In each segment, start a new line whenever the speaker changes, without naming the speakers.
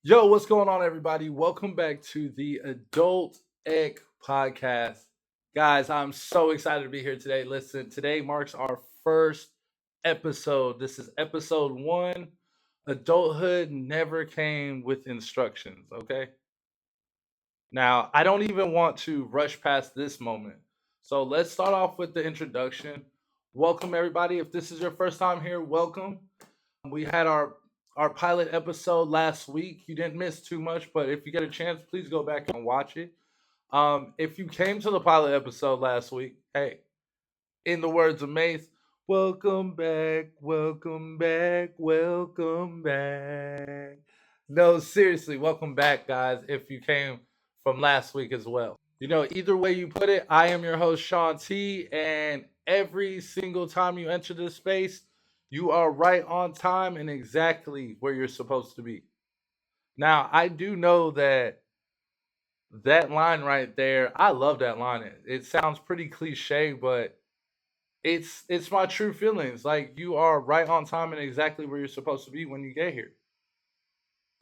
Yo, what's going on, everybody? Welcome back to the Adult Ec Podcast. Guys, I'm so excited to be here today. Listen, today marks our first episode. This is episode one. Adulthood never came with instructions, okay? Now, I don't even want to rush past this moment. So let's start off with the introduction. Welcome, everybody. If this is your first time here, welcome. We had our pilot episode last week. You didn't miss too much, but if you get a chance, please go back and watch it. If you came to the pilot episode last week, hey, in the words of Mace, welcome back, welcome back, welcome back. No, seriously, welcome back, guys. If you came from last week as well. Either way you put it, I am your host, Sean T. And every single time you enter this space, you are right on time and exactly where you're supposed to be. Now, I do know that line right there, I love that line. It sounds pretty cliche, but it's my true feelings. Like you are right on time and exactly where you're supposed to be when you get here.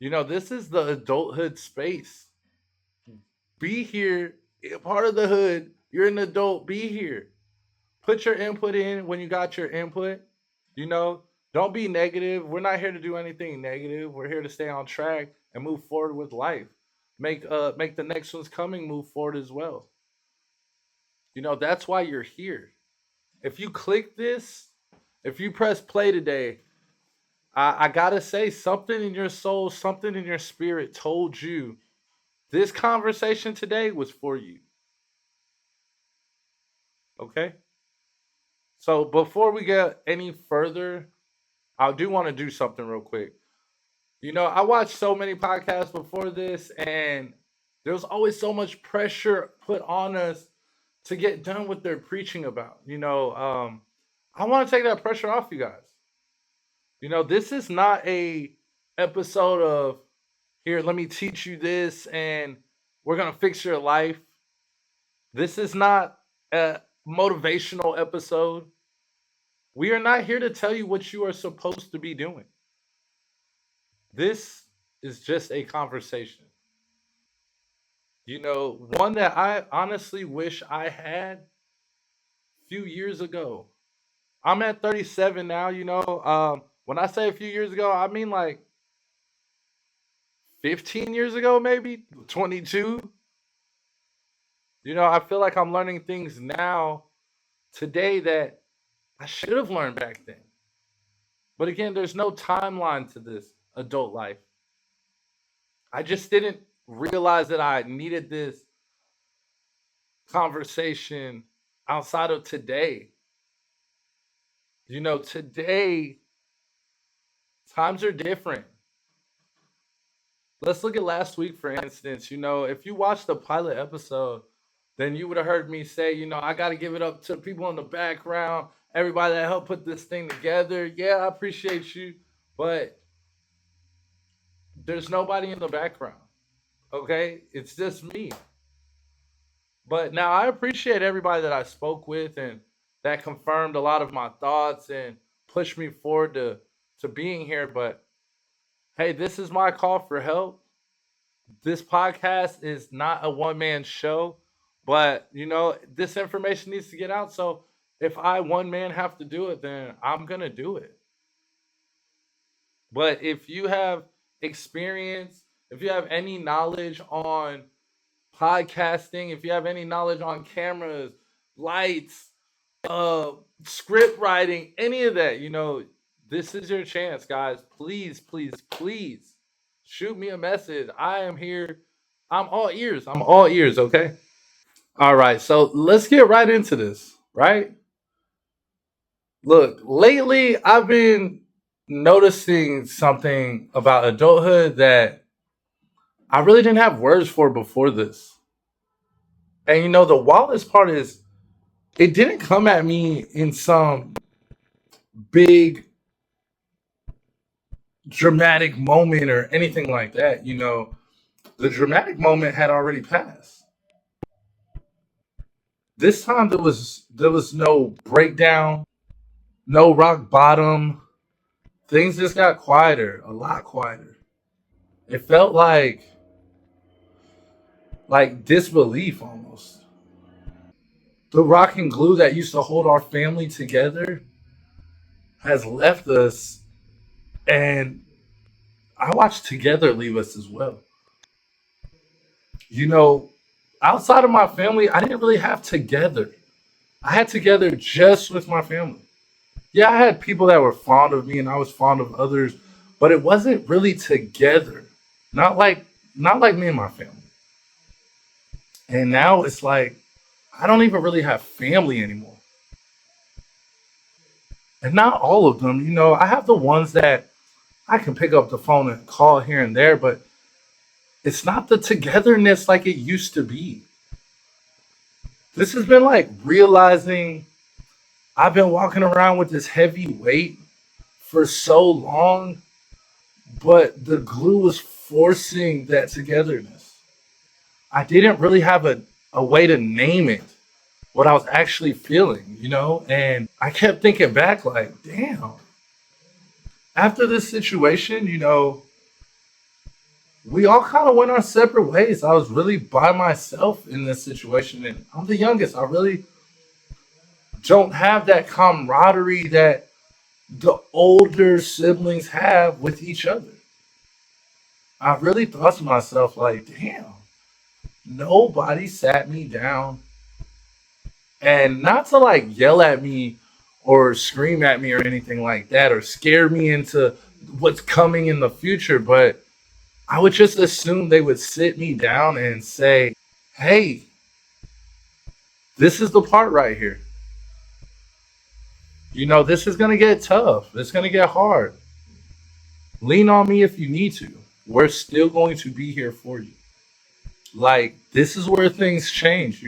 This is the adulthood space. Be here, part of the hood. You're an adult, be here. Put your input in when you got your input. You know, don't be negative. We're not here to do anything negative. We're here to stay on track and move forward with life. Make the next ones coming move forward as well. That's why you're here. If you click this, if you press play today, I gotta say something in your soul, something in your spirit told you this conversation today was for you. Okay? So before we get any further, I do want to do something real quick. I watched so many podcasts before this, and there was always so much pressure put on us to get done what they're preaching about. I want to take that pressure off you guys. This is not a episode of here, let me teach you this and we're gonna fix your life. This is not a motivational episode. We are not here to tell you what you are supposed to be doing. This is just a conversation. One that I honestly wish I had a few years ago. I'm at 37 now, when I say a few years ago, I mean like 15 years ago, maybe 22. I feel like I'm learning things now, today, that I should have learned back then. But again, there's no timeline to this adult life. I just didn't realize that I needed this conversation outside of today. Today, times are different. Let's look at last week, for instance. If you watched the pilot episode, then you would have heard me say, I got to give it up to people in the background, everybody that helped put this thing together. Yeah, I appreciate you, but there's nobody in the background. Okay? It's just me. But now I appreciate everybody that I spoke with and that confirmed a lot of my thoughts and pushed me forward to being here. But hey, this is my call for help. This podcast is not a one man show, but this information needs to get out. So if I one man have to do it, then I'm gonna do it. But if you have experience, if you have any knowledge on podcasting, if you have any knowledge on cameras, lights, uh, script writing, any of that, this is your chance, guys. Please, please, please shoot me a message. I am here. I'm all ears. I'm all ears, okay? All right, so let's get right into this, right? Look, lately I've been noticing something about adulthood that I really didn't have words for before this. And the wildest part is it didn't come at me in some big dramatic moment or anything like that. The dramatic moment had already passed. This time there was no breakdown, no rock bottom. Things just got quieter, a lot quieter. It felt like disbelief almost. The rock and glue that used to hold our family together has left us, and I watched Together leave us as well. You know, outside of my family, I didn't really have Together. I had Together just with my family. Yeah, I had people that were fond of me and I was fond of others, but it wasn't really Together. Not like not like me and my family. And now it's like I don't even really have family anymore. And not all of them, I have the ones that I can pick up the phone and call here and there, but it's not the togetherness like it used to be. This has been like realizing I've been walking around with this heavy weight for so long, but the glue was forcing that togetherness. I didn't really have a way to name it, what I was actually feeling. And I kept thinking back, like, damn, after this situation, we all kind of went our separate ways. I was really by myself in this situation, and I'm the youngest. I really don't have that camaraderie that the older siblings have with each other. I really thought to myself, like, damn, nobody sat me down, and not to like yell at me or scream at me or anything like that or scare me into what's coming in the future, but I would just assume they would sit me down and say, hey, this is the part right here. This is going to get tough. It's going to get hard. Lean on me if you need to. We're still going to be here for you. Like, this is where things change.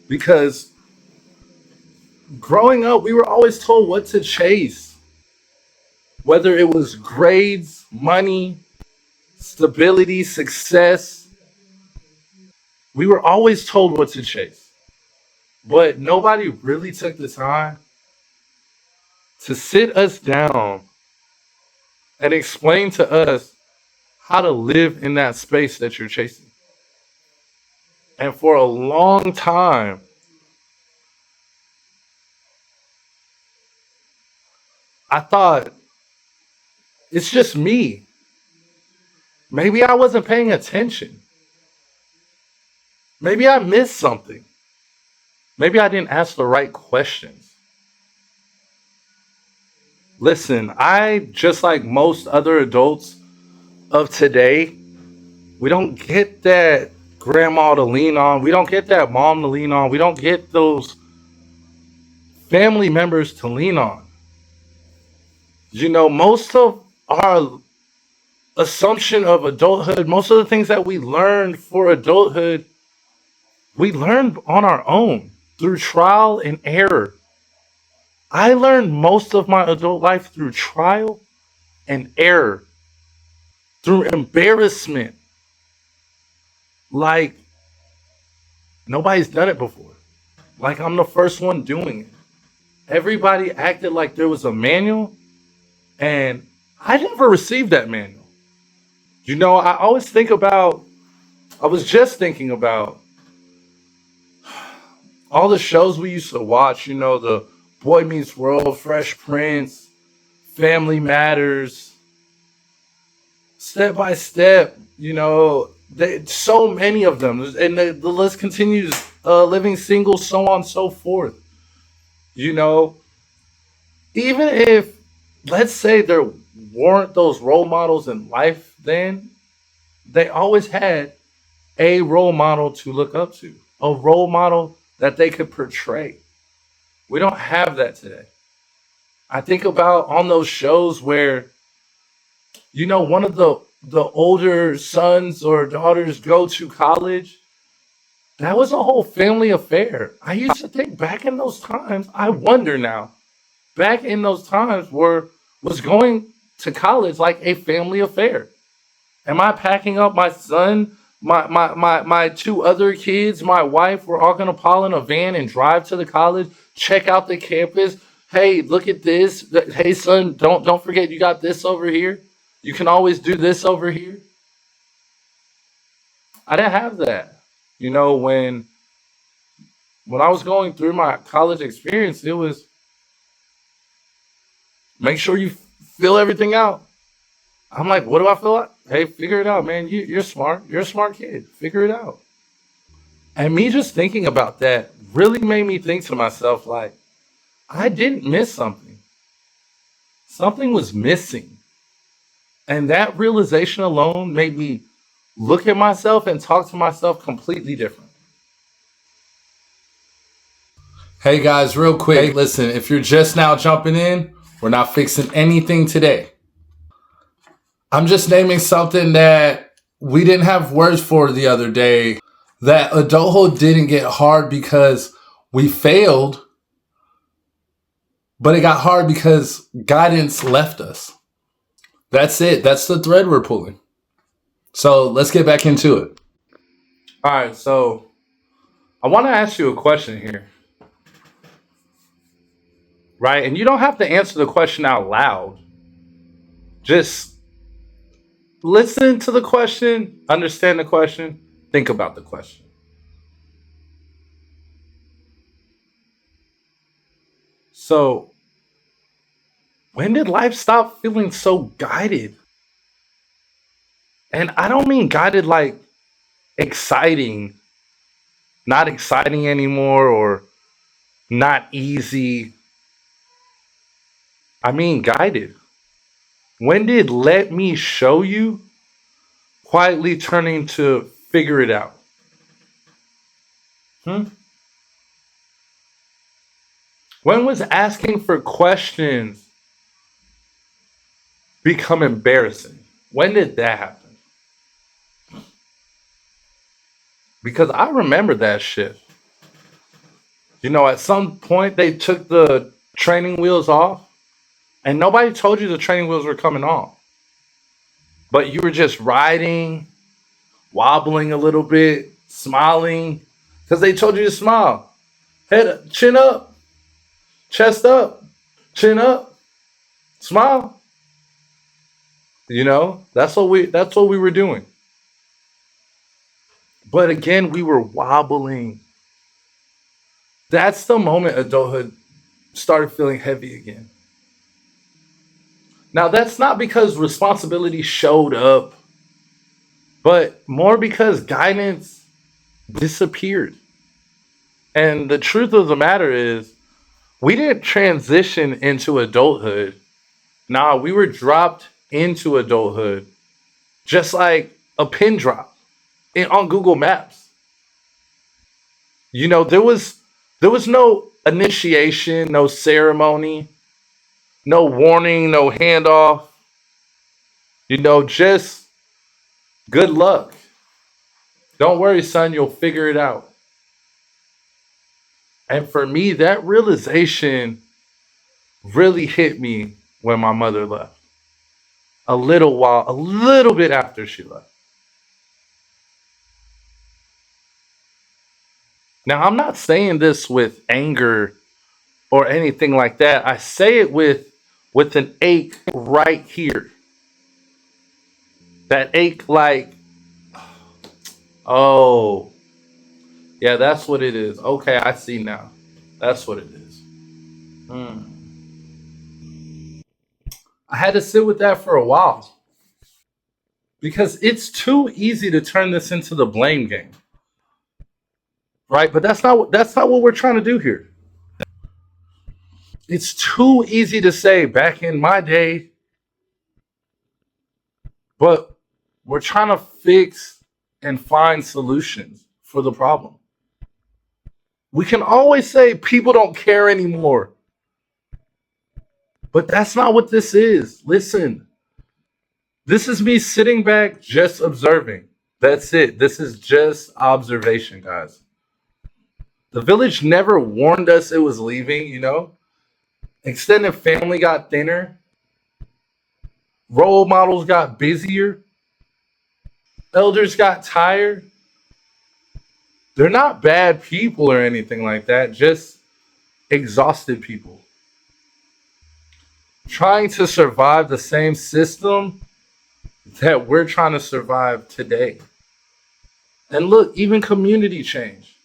Because growing up, we were always told what to chase, whether it was grades, money, stability, success. We were always told what to chase. But nobody really took the time to sit us down and explain to us how to live in that space that you're chasing. And for a long time, I thought it's just me. Maybe I wasn't paying attention. Maybe I missed something. Maybe I didn't ask the right questions. Listen, I, just like most other adults of today, we don't get that grandma to lean on. We don't get that mom to lean on. We don't get those family members to lean on. Most of our assumption of adulthood, most of the things that we learned for adulthood, we learned on our own through trial and error. I learned most of my adult life through trial and error, through embarrassment. Like, nobody's done it before. Like, I'm the first one doing it. Everybody acted like there was a manual, and I never received that manual. I always think about, I was just thinking about all the shows we used to watch, the Boy Meets World, Fresh Prince, Family Matters, Step by Step, so many of them. And the list continues, Living Single, so on and so forth. You know, Even if, let's say, there weren't those role models in life then, they always had a role model to look up to, a role model that they could portray. We don't have that today. I think about on those shows where, one of the older sons or daughters go to college. That was a whole family affair. I used to think back in those times, I wonder now, back in those times were was going to college like a family affair. Am I packing up my son, my two other kids, my wife? We're all gonna pile in a van and drive to the college, check out the campus. Hey, look at this. Hey, son, don't forget you got this over here. You can always do this over here. I didn't have that. You know, when I was going through my college experience, it was make sure you fill everything out. I'm like, what do I fill out? Hey, figure it out, man. You're smart. You're a smart kid. Figure it out. And me just thinking about that really made me think to myself, like, I didn't miss something. Something was missing. And that realization alone made me look at myself and talk to myself completely different. Hey guys, real quick, listen, if you're just now jumping in, we're not fixing anything today. I'm just naming something that we didn't have words for the other day. That adulthood didn't get hard because we failed, but it got hard because guidance left us. That's it. That's the thread we're pulling. So let's get back into it. All right. So I want to ask you a question here, right? And you don't have to answer the question out loud. Just listen to the question, understand the question, think about the question. So, when did life stop feeling so guided? And I don't mean guided like exciting, not exciting anymore or not easy. I mean guided. When did let me show you quietly turning to figure it out? Hmm? When was asking for questions become embarrassing? When did that happen? Because I remember that shit. You know, at some point they took the training wheels off and nobody told you the training wheels were coming off. But you were just riding, wobbling a little bit, smiling, because they told you to smile. Head, chin up, chest up, chin up, smile. You know, that's what we were doing. But again, we were wobbling. That's the moment adulthood started feeling heavy again. Now that's not because responsibility showed up, but more because guidance disappeared. And the truth of the matter is, we didn't transition into adulthood. Nah, we were dropped into adulthood just like a pin drop on Google Maps. You know, there was no initiation, no ceremony, no warning, no handoff. You know, just good luck. Don't worry, son, you'll figure it out. And for me, that realization really hit me when my mother left. A little bit after she left. Now, I'm not saying this with anger or anything like that. I say it with an ache right here. That ache like, oh, yeah, that's what it is. Okay, I see now. That's what it is. Hmm. I had to sit with that for a while because it's too easy to turn this into the blame game, right? But that's not what we're trying to do here. It's too easy to say back in my day, but we're trying to fix and find solutions for the problem. We can always say people don't care anymore, but that's not what this is. Listen, this is me sitting back just observing. That's it. This is just observation, guys. The village never warned us it was leaving, you know? Extended family got thinner, role models got busier, elders got tired. They're not bad people or anything like that, just exhausted people. trying to survive the same system that we're trying to survive today. And look, even community change.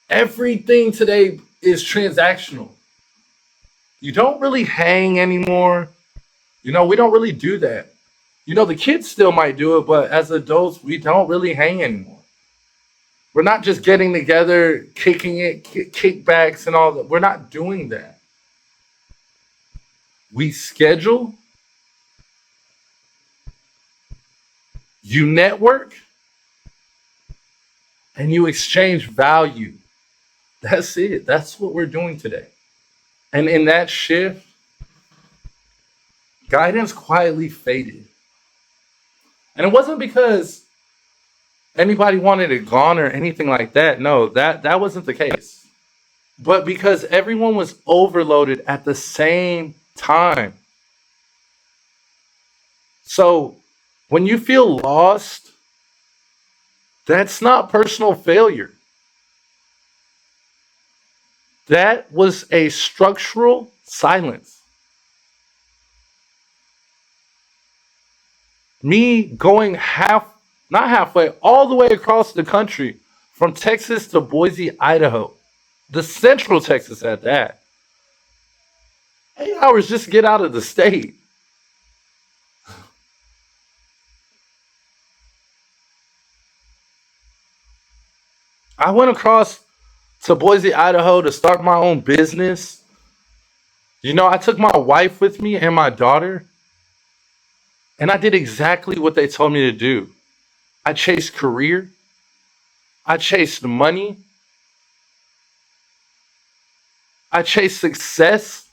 Everything today is transactional. You don't really hang anymore. We don't really do that. The kids still might do it, but as adults, we don't really hang anymore. We're not just getting together, kicking it, kickbacks and all that. We're not doing that. We schedule, you network, and you exchange value. That's it. That's what we're doing today. And in that shift, guidance quietly faded. And it wasn't because anybody wanted it gone or anything like that. No, that wasn't the case. But because everyone was overloaded at the same time. So when you feel lost, that's not personal failure. That was a structural silence. Me going not halfway, all the way across the country from Texas to Boise, Idaho, the central Texas at that. 8 hours just to get out of the state. I went across to Boise, Idaho to start my own business. I took my wife with me and my daughter, and I did exactly what they told me to do. I chased career, I chased money, I chased success,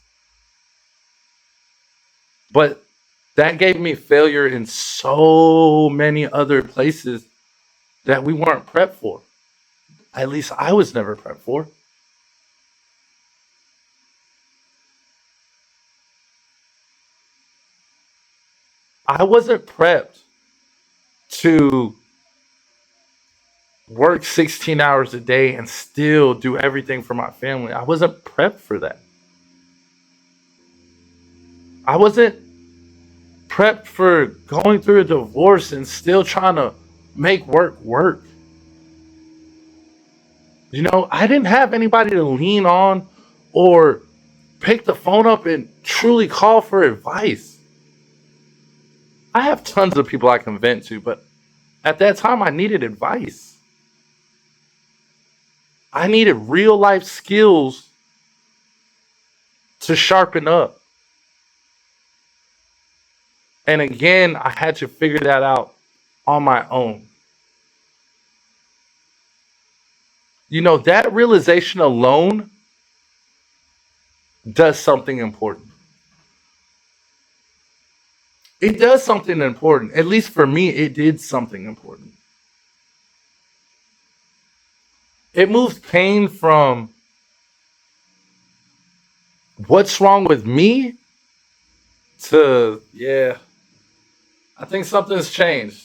but that gave me failure in so many other places that we weren't prepped for. At least I was never prepped for. I wasn't prepped to work 16 hours a day and still do everything for my family. I wasn't prepped for that. I wasn't prepped for going through a divorce and still trying to make work work. I didn't have anybody to lean on or pick the phone up and truly call for advice. I have tons of people I can vent to, but at that time I needed advice. I needed real life skills to sharpen up. And again, I had to figure that out on my own. That realization alone does something important. It does something important. At least for me, it did something important. It moves pain from what's wrong with me to, yeah, I think something's changed.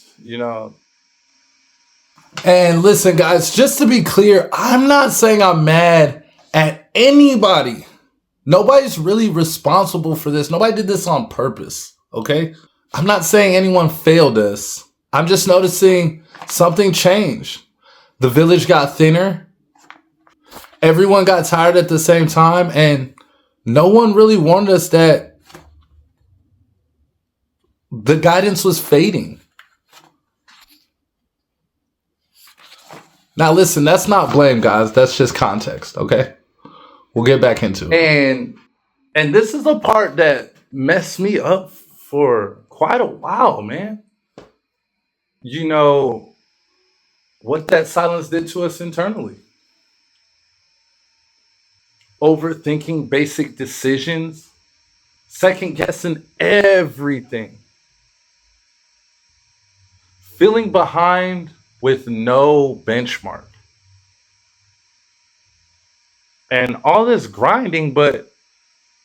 And listen, guys, just to be clear, I'm not saying I'm mad at anybody. Nobody's really responsible for this. Nobody did this on purpose, okay? I'm not saying anyone failed us. I'm just noticing something changed. The village got thinner. Everyone got tired at the same time, and no one really warned us that the guidance was fading. Now, listen, that's not blame, guys. That's just context, okay? We'll get back into it. And this is the part that messed me up for quite a while, man. You know what that silence did to us internally. Overthinking basic decisions, second guessing everything, feeling behind with no benchmark. And all this grinding, but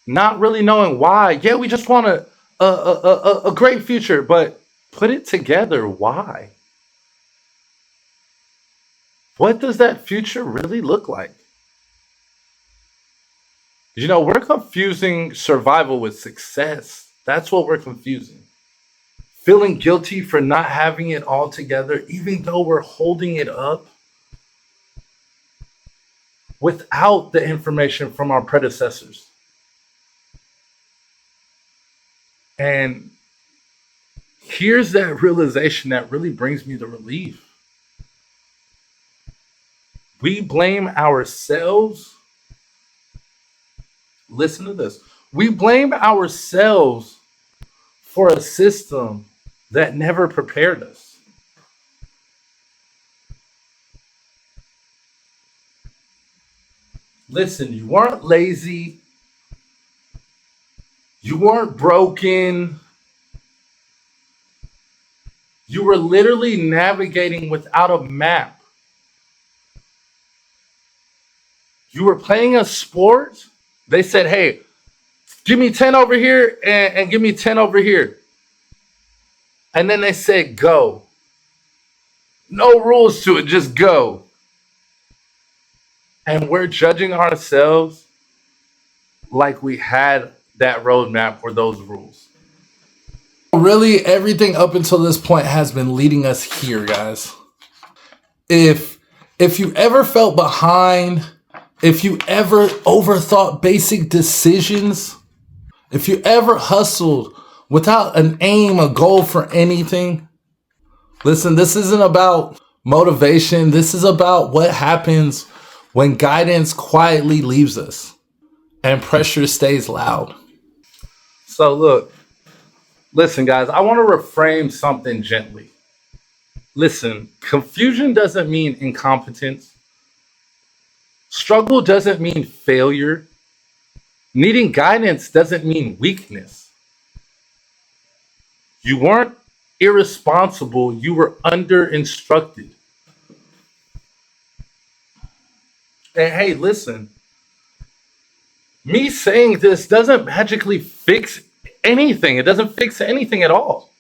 not really knowing why. Yeah, we just want a great future, but put it together. Why? What does that future really look like? We're confusing survival with success. That's what we're confusing. Feeling guilty for not having it all together, even though we're holding it up without the information from our predecessors. And here's that realization that really brings me to relief. We blame ourselves. Listen to this. We blame ourselves for a system that never prepared us. Listen, you weren't lazy. You weren't broken. You were literally navigating without a map. You were playing a sport. They said, hey, give me 10 over here and give me 10 over here. And then they said, go. No rules to it, just go. And we're judging ourselves like we had that roadmap or those rules. Really, everything up until this point has been leading us here, guys. If you ever felt behind, if you ever overthought basic decisions, if you ever hustled without an aim, a goal for anything, listen, this isn't about motivation. This is about what happens when guidance quietly leaves us and pressure stays loud. So look, listen, guys, I want to reframe something gently. Listen, confusion doesn't mean incompetence. Struggle doesn't mean failure. Needing guidance doesn't mean weakness. You weren't irresponsible, you were under instructed. And hey, listen, me saying this doesn't magically fix anything. It doesn't fix anything at all.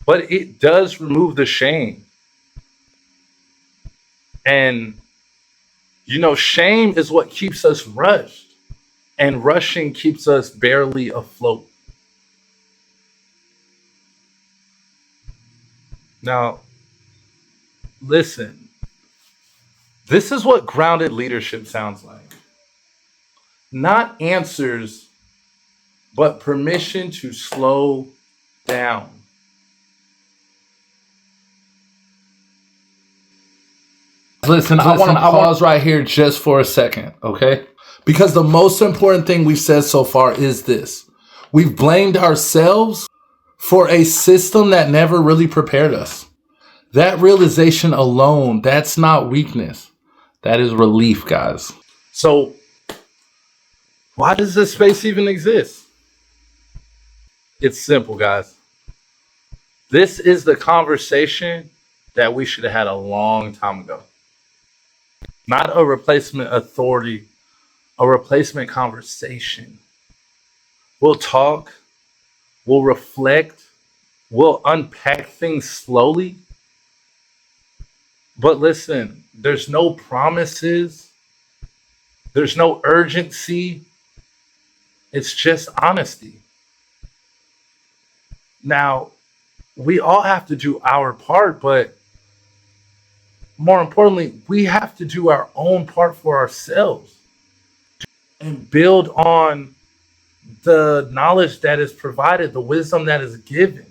But it does remove the shame. And, shame is what keeps us rushed. And rushing keeps us barely afloat. Now, listen, this is what grounded leadership sounds like. Not answers, but permission to slow down. Listen, I want to pause right here just for a second, okay? Because the most important thing we've said so far is this. We've blamed ourselves for a system that never really prepared us. That realization alone, that's not weakness. That is relief, guys. So, why does this space even exist? It's simple, guys. This is the conversation that we should have had a long time ago. Not a replacement authority, a replacement conversation. We'll talk, we'll reflect, we'll unpack things slowly. But listen, there's no promises, there's no urgency. It's just honesty. Now, we all have to do our part, but more importantly, we have to do our own part for ourselves and build on the knowledge that is provided, the wisdom that is given.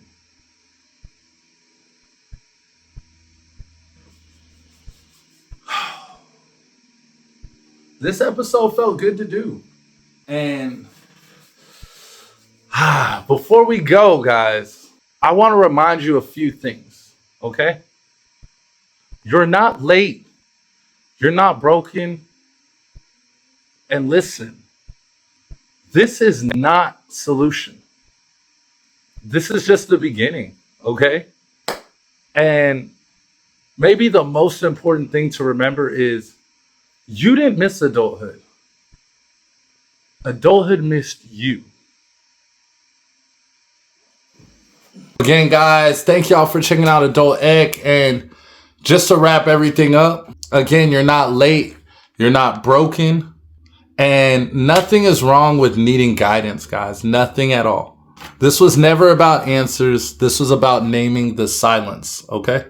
This episode felt good to do. And before we go, guys, I want to remind you a few things, okay? You're not late. You're not broken. And listen, this is not solution. This is just the beginning, okay? And maybe the most important thing to remember is you didn't miss adulthood. Adulthood missed you. Again, guys, thank y'all for checking out Adult Ec. And just to wrap everything up, again, you're not late, you're not broken, And nothing is wrong with needing guidance, guys. Nothing at all. This was never about answers. This was about naming the silence, okay?